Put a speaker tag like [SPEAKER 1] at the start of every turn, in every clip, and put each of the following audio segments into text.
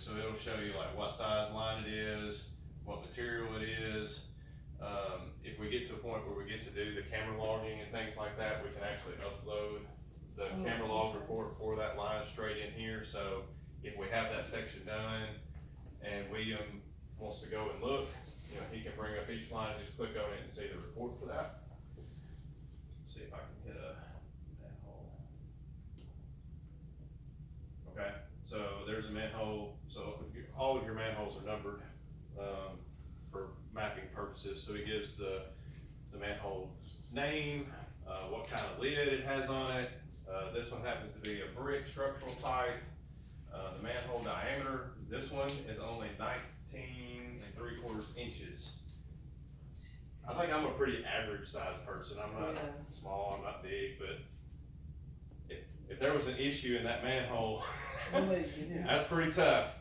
[SPEAKER 1] so it'll show you like what size line it is, what material it is. If we get to a point where we get to do the camera logging and things like that, we can actually upload the camera log report for that line straight in here. So if we have that section done and William wants to go and look, you know, he can bring up each line, just click on it and see the report for that. Let's see if I can hit a manhole. Okay, so there's a manhole. So all of your manholes are numbered for mapping purposes. So it gives the manhole name, what kind of lid it has on it. This one happens to be a brick structural type. The manhole diameter, this one is only 19 3/4 inches. I think I'm a pretty average sized person. I'm not small, I'm not big, but if there was an issue in that manhole, that's pretty tough.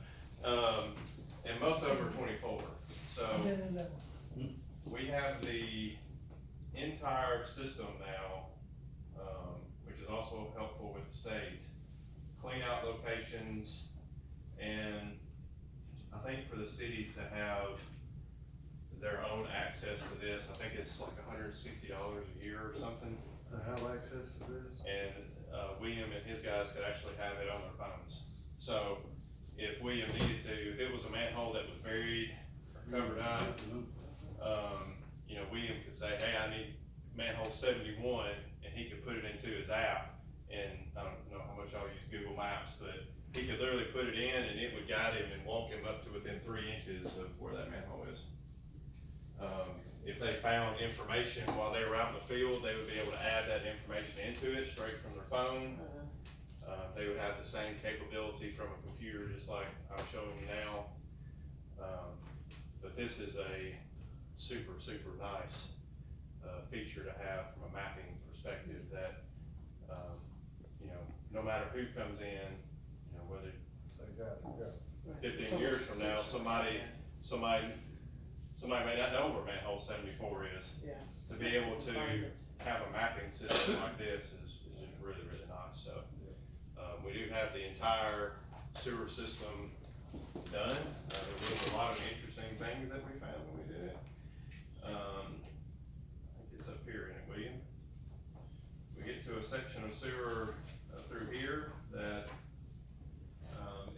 [SPEAKER 1] And most of them are 24. So we have the entire system now, which is also helpful with the state. Clean out locations, and I think for the city to have their own access to this, I think it's like $160 a year or something.
[SPEAKER 2] To have access to this?
[SPEAKER 1] And William and his guys could actually have it on their phones. So if William needed to, if it was a manhole that was buried or covered up, you know, William could say, hey, I need manhole 71, and he could put it into his app. And I don't know how much y'all use Google Maps, but he could literally put it in and it would guide him and walk him up to within 3 inches of where that manhole is. If they found information while they were out in the field, they would be able to add that information into it straight from their phone. They would have the same capability from a computer, just like I'm showing you now. But this is a super, super nice feature to have from a mapping perspective that, you know, no matter who comes in, you know, whether 15 years from now, somebody may not know where manhole 74 is.
[SPEAKER 3] Yeah.
[SPEAKER 1] To be able to have a mapping system like this is just really, really nice. So we do have the entire sewer system done. There was a lot of interesting things that we found when we did it. I think it's up here in it, William. We get to a section of sewer through here that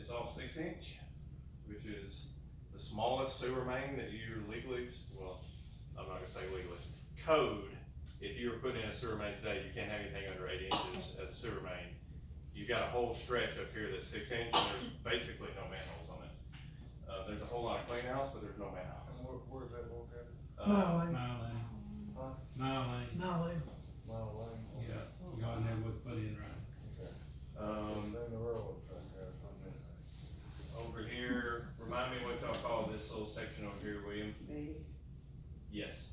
[SPEAKER 1] is all 6 inch, which is the smallest sewer main that you're legally, well, I'm not gonna say legally, code, if you were putting in a sewer main today, you can't have anything under 8 inches as a sewer main. You've got a whole stretch up here that's 6 inch, and there's basically no manholes on it. There's a whole lot of clean house, but there's no manholes.
[SPEAKER 2] Where's that located?
[SPEAKER 4] Mile Lane.
[SPEAKER 2] Huh?
[SPEAKER 4] Mile Lane.
[SPEAKER 2] Mile Lane.
[SPEAKER 4] Yeah, God never would put in right.
[SPEAKER 2] Okay. Down the railroad track, on this side.
[SPEAKER 1] Over here, remind me what y'all call this little section over here, William?
[SPEAKER 3] Maybe.
[SPEAKER 1] Yes.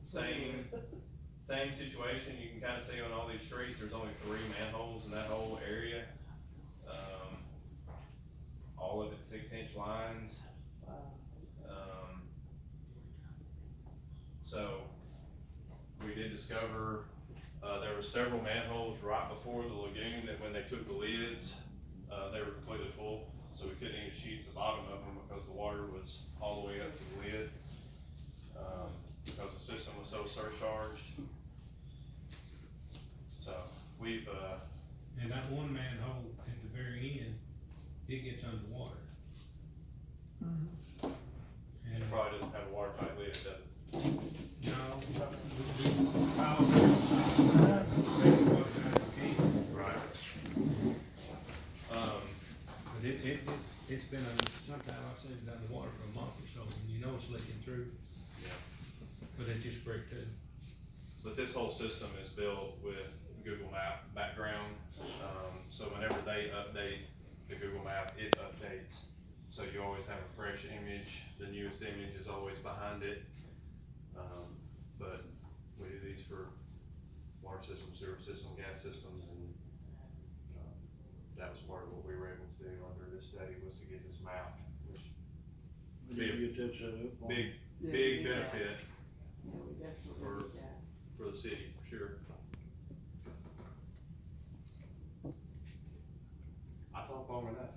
[SPEAKER 1] Same situation. You can kind of see on all these streets, there's only 3 manholes in that whole area. All of it 6 inch lines.
[SPEAKER 3] Wow.
[SPEAKER 1] So we did discover, there were several manholes right before the lagoon that when they took the lids, they were completely full. So we couldn't even shoot the bottom of them because the water was all the way up to the lid. Because the system was so surcharged. So we've,
[SPEAKER 4] And that one manhole at the very end, it gets underwater.
[SPEAKER 1] it
[SPEAKER 4] And
[SPEAKER 1] probably doesn't have a watertight lid, does it? Right.
[SPEAKER 4] But it's been, sometime I've seen it underwater for a month or so, and you know it's leaking through,
[SPEAKER 1] Yeah.
[SPEAKER 4] but it just break too.
[SPEAKER 1] But this whole system is built with Google Map background, so whenever they update the Google Map, it updates. So you always have a fresh image, the newest image is always behind it. But we do these for water system, sewer system, gas systems, and that was part of what we were able to do under this study was to get this mapped, which
[SPEAKER 2] Did you get that set up?
[SPEAKER 1] big
[SPEAKER 3] Yeah,
[SPEAKER 1] benefit
[SPEAKER 3] Yeah, we definitely
[SPEAKER 1] For-
[SPEAKER 3] did that.
[SPEAKER 1] for the city, for sure. I talk long enough.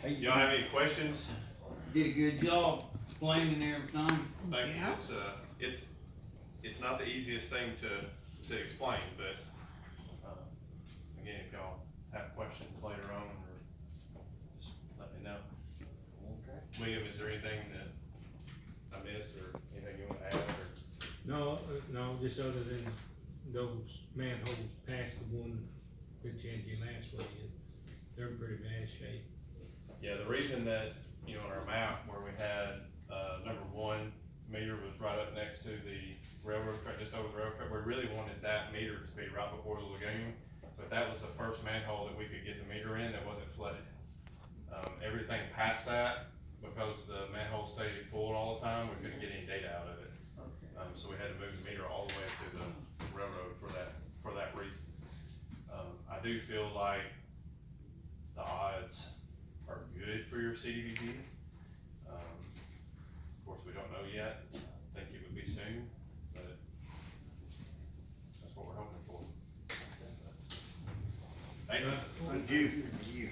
[SPEAKER 1] Y'all have any questions?
[SPEAKER 5] Did a good job explaining everything.
[SPEAKER 1] Thank you.
[SPEAKER 3] Yeah.
[SPEAKER 1] It's not the easiest thing to explain, but, again, if y'all have questions later on, or just let me know.
[SPEAKER 2] Okay.
[SPEAKER 1] William, is there anything that I missed, or anything you want to add, or?
[SPEAKER 4] No, just other than those manholes past the one that you had your last one in, they're in pretty bad shape.
[SPEAKER 1] Yeah, the reason that, you know, on our map where we had, number 1 meter was right up next to the railroad track, just over the railroad track, we really wanted that meter to be right before the lagoon, but that was the first manhole that we could get the meter in that wasn't flooded. Everything past that, because the manhole stayed full all the time, we couldn't get any data out of it. So we had to move the meter all the way to the railroad for that reason. I do feel like the odds are good for your CDBG. Of course, we don't know yet. I think it would be soon, but that's what we're hoping for. Thank you.
[SPEAKER 2] Thank you.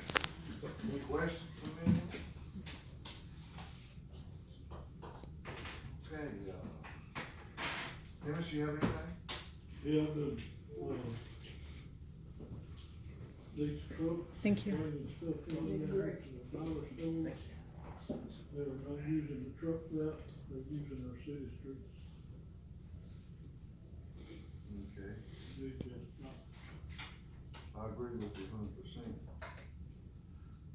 [SPEAKER 2] Any questions from anyone? Okay, Dennis, you have anything?
[SPEAKER 6] Yeah, these trucks.
[SPEAKER 3] Thank you.
[SPEAKER 6] Bringing stuff in there to the dollar store. They're not using the truck route, they're using our city streets.
[SPEAKER 2] Okay,
[SPEAKER 6] They just not,
[SPEAKER 2] I agree with you 100%.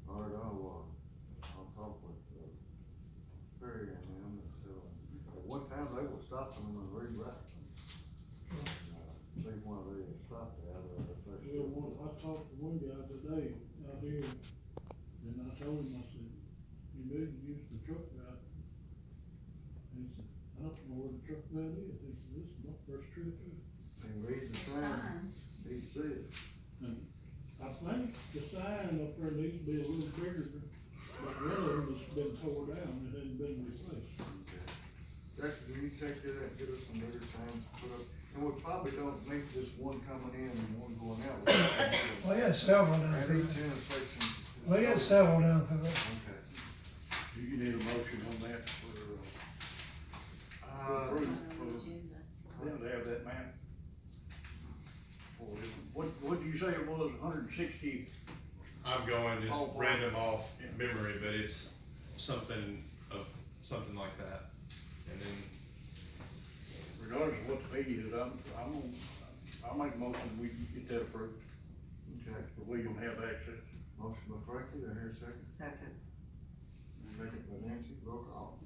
[SPEAKER 2] All right, I'll talk with, Perry and them, and so, at one time they were stopping them and rewriting them. See why they stopped that,
[SPEAKER 6] I talked to one guy today out here, and I told him, I said, you need to use the truck route. And he said, I don't know where the truck route is. He said, this is my first trip through.
[SPEAKER 2] and read the signs, he said.
[SPEAKER 6] And I think the sign up there needs to be a little bigger, but one of them has been tore down and hasn't been replaced.
[SPEAKER 2] Okay. Jackson, will you take that and get us some better times to put up? And we probably don't need just one coming in and one going out.
[SPEAKER 7] We had several down
[SPEAKER 2] And each
[SPEAKER 7] there.
[SPEAKER 2] intersection.
[SPEAKER 7] We had several down there.
[SPEAKER 2] Okay.
[SPEAKER 5] Do you need a motion on that for, them to have that man? What did you say it was, 160?
[SPEAKER 1] I'm going just
[SPEAKER 5] Oh, wow.
[SPEAKER 1] random off memory, but it's something like that. And then,
[SPEAKER 5] Regardless of what the fee is, I'll make a motion, we get that approved,
[SPEAKER 2] Okay.
[SPEAKER 5] for William to have access.
[SPEAKER 2] Motion by Frankie, do I hear a second?
[SPEAKER 3] Second.
[SPEAKER 2] Second by Nancy, roll call.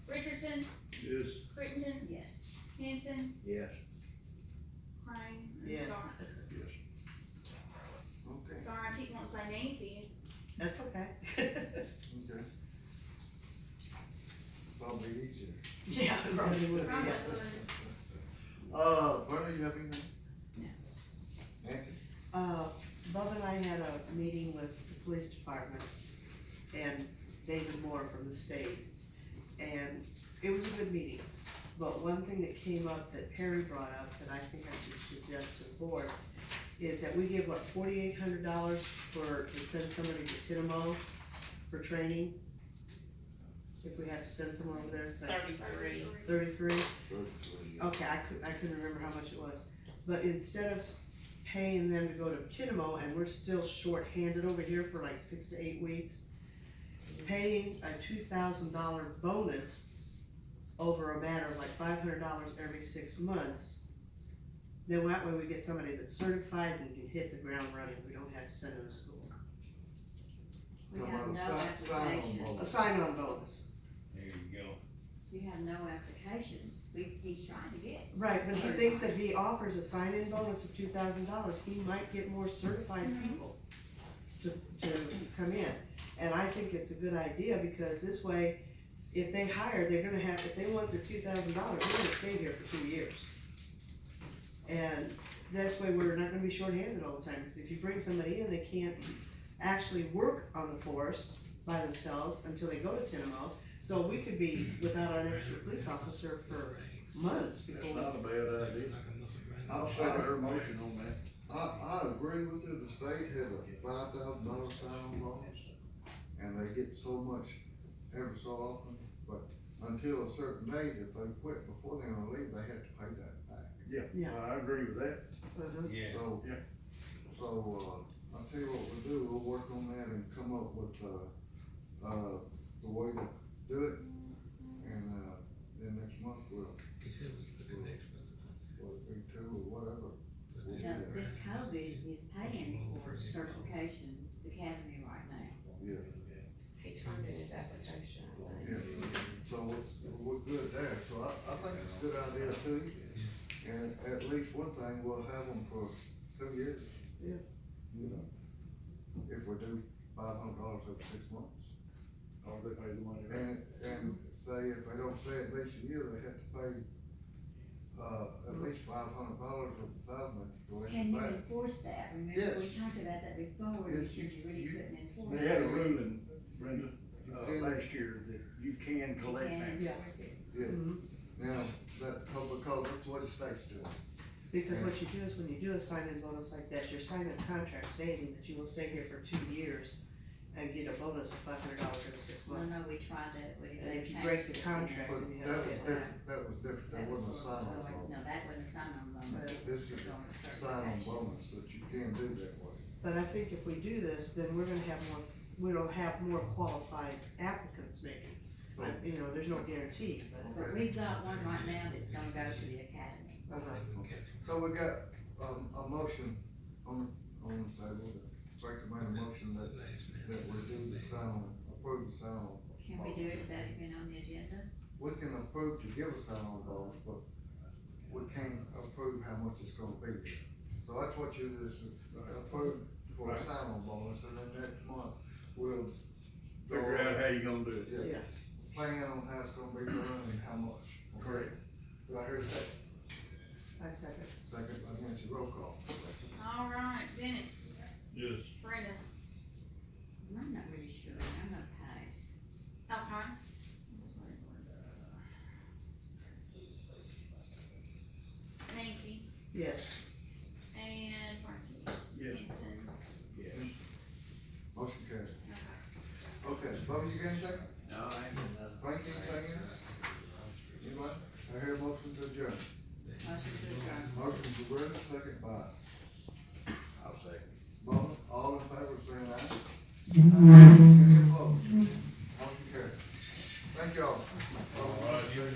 [SPEAKER 8] Richardson,
[SPEAKER 5] Yes.
[SPEAKER 8] Crittenden,
[SPEAKER 3] Yes.
[SPEAKER 8] Hanson,
[SPEAKER 5] Yes.
[SPEAKER 8] Crane,
[SPEAKER 3] Yes.
[SPEAKER 8] Starr.
[SPEAKER 5] Yes.
[SPEAKER 2] Okay,
[SPEAKER 8] Sorry, I keep wanting to say Nancy, it's
[SPEAKER 3] That's okay.
[SPEAKER 2] okay. Probably easier.
[SPEAKER 3] Yeah, probably would be,
[SPEAKER 8] probably
[SPEAKER 3] yeah.
[SPEAKER 8] would.
[SPEAKER 2] Brenda, you have anything?
[SPEAKER 3] No.
[SPEAKER 2] Nancy?
[SPEAKER 3] Bob and I had a meeting with the police department and David Moore from the state. And it was a good meeting, but one thing that came up that Perry brought up that I think I should suggest to the board is that we give, what, $4,800 to send somebody to Tittamo for training? If we had to send someone over there, it's like
[SPEAKER 8] 33.
[SPEAKER 3] 33?
[SPEAKER 2] 33.
[SPEAKER 3] Okay, I couldn't remember how much it was, but instead of paying them to go to Kinnamo, and we're still short-handed over here for like 6 to 8 weeks, paying a $2,000 bonus over a matter of like $500 every 6 months, then that way we get somebody that's certified and can hit the ground running, we don't have to send them to school.
[SPEAKER 9] We
[SPEAKER 2] Come
[SPEAKER 9] have
[SPEAKER 2] on,
[SPEAKER 9] no
[SPEAKER 2] sign on
[SPEAKER 9] applications.
[SPEAKER 2] both.
[SPEAKER 3] A sign-on bonus.
[SPEAKER 4] There you go.
[SPEAKER 9] We have no applications. He's trying to get.
[SPEAKER 3] Right, but he thinks that if he offers a sign-in bonus of $2,000, he might get more certified people to come in. And I think it's a good idea, because this way, if they hire, they're gonna have, if they want their $2,000, they're gonna stay here for 2 years. And this way, we're not gonna be short-handed all the time, because if you bring somebody in, they can't actually work on the force by themselves until they go to Tinnamo. So we could be without an extra police officer for months
[SPEAKER 5] That's
[SPEAKER 3] before.
[SPEAKER 5] not a bad idea. I'll second her motion on that.
[SPEAKER 2] I agree with you, the state had a $5,000 sign-on bonus. and they get so much every so often, but until a certain date, if they quit before they're gonna leave, they have to pay that back.
[SPEAKER 5] Yeah,
[SPEAKER 3] Yeah.
[SPEAKER 5] I agree with that.
[SPEAKER 3] Uh-huh.
[SPEAKER 4] Yeah.
[SPEAKER 2] So,
[SPEAKER 5] Yeah.
[SPEAKER 2] I'll tell you what we'll do, we'll work on that and come up with, the way to do it. And, then next month we'll,
[SPEAKER 4] He said we could put it next month.
[SPEAKER 2] whether it be two or whatever.
[SPEAKER 4] Put
[SPEAKER 2] We'll
[SPEAKER 4] it
[SPEAKER 2] do
[SPEAKER 9] Now,
[SPEAKER 2] that.
[SPEAKER 9] this COVID is paying for certification academy right now.
[SPEAKER 2] Yeah,
[SPEAKER 3] He's funding his application, I think.
[SPEAKER 2] yeah, so we're good there, so I think it's a good idea too. And at least one thing, we'll have them for 2 years.
[SPEAKER 3] Yeah.
[SPEAKER 2] You know, if we do $500 over 6 months.
[SPEAKER 5] Or they pay the money back.
[SPEAKER 2] And say if they don't stay at least a year, they have to pay, at least $500 or $1,000 to go in
[SPEAKER 9] Can
[SPEAKER 2] the
[SPEAKER 9] you
[SPEAKER 2] back.
[SPEAKER 9] enforce that?
[SPEAKER 2] Yes.
[SPEAKER 9] Remember, we talked about that before, and you
[SPEAKER 2] Yes,
[SPEAKER 9] said you really couldn't enforce it.
[SPEAKER 5] They had a ruling, Brenda,
[SPEAKER 2] can.
[SPEAKER 5] last year that you can collect
[SPEAKER 9] You
[SPEAKER 5] that.
[SPEAKER 9] can
[SPEAKER 3] Yeah.
[SPEAKER 9] enforce it.
[SPEAKER 2] Yeah,
[SPEAKER 3] Mhm.
[SPEAKER 2] now, because that's what the state's doing.
[SPEAKER 3] Because what you do is when you do a sign-in bonus like that, you're signing a contract stating that you will stay here for 2 years and get a bonus of $500 every 6
[SPEAKER 9] No,
[SPEAKER 3] months.
[SPEAKER 9] no, we tried that, but
[SPEAKER 3] And
[SPEAKER 9] they
[SPEAKER 3] if you
[SPEAKER 9] changed
[SPEAKER 3] break the
[SPEAKER 9] it,
[SPEAKER 3] contract,
[SPEAKER 9] yes.
[SPEAKER 2] But
[SPEAKER 3] then you
[SPEAKER 2] that
[SPEAKER 3] have
[SPEAKER 2] was
[SPEAKER 3] to get
[SPEAKER 2] different, that was different, that
[SPEAKER 9] That was
[SPEAKER 2] wasn't a
[SPEAKER 9] for-
[SPEAKER 2] sign-on
[SPEAKER 9] no,
[SPEAKER 2] bonus.
[SPEAKER 9] that wasn't a sign-on bonus, it was
[SPEAKER 2] This is
[SPEAKER 9] for going to
[SPEAKER 2] a sign-on
[SPEAKER 9] certification.
[SPEAKER 2] bonus that you can do that way.
[SPEAKER 3] But I think if we do this, then we're gonna have more, we'll have more qualified applicants maybe. You know, there's no guarantee,
[SPEAKER 9] But we've got one right now that's gonna go to the academy.
[SPEAKER 3] but,
[SPEAKER 2] So we got, a motion on the table, that Frank made a motion that we do the sign-on, approve the sign-on.
[SPEAKER 9] Can we do it without it being on the agenda?
[SPEAKER 2] We can approve to give a sign-on bonus, but we can't approve how much it's gonna be. So that's what you do, is approve for a sign-on bonus, and then next month, we'll.
[SPEAKER 5] Figure out how you gonna do it.
[SPEAKER 2] Yeah,
[SPEAKER 3] yeah,
[SPEAKER 2] plan on how it's gonna be done and how much.
[SPEAKER 5] Correct.
[SPEAKER 2] Do I hear that?
[SPEAKER 3] I second.
[SPEAKER 2] Second by Nancy, roll call.
[SPEAKER 8] All right, Dennis,
[SPEAKER 5] Yes.
[SPEAKER 8] Brenda,
[SPEAKER 9] I'm not really sure, I'm gonna pass.
[SPEAKER 8] okay. Nancy,
[SPEAKER 3] Yes,
[SPEAKER 8] and Frankie.
[SPEAKER 5] Yeah.
[SPEAKER 8] Hinton,
[SPEAKER 5] Yeah.
[SPEAKER 2] Motion carried.
[SPEAKER 8] okay.
[SPEAKER 2] Okay, Bubba, you got anything?
[SPEAKER 5] No, I ain't got nothing.
[SPEAKER 2] Frank, anything else? Anybody? I hear a motion to adjourn.
[SPEAKER 9] Motion to adjourn.
[SPEAKER 2] Motion to Brenda, second by
[SPEAKER 5] I'll say.
[SPEAKER 2] Bubba, all in favor, saying aye. Any opposed? Motion carried. Thank y'all.
[SPEAKER 4] All right, you're in.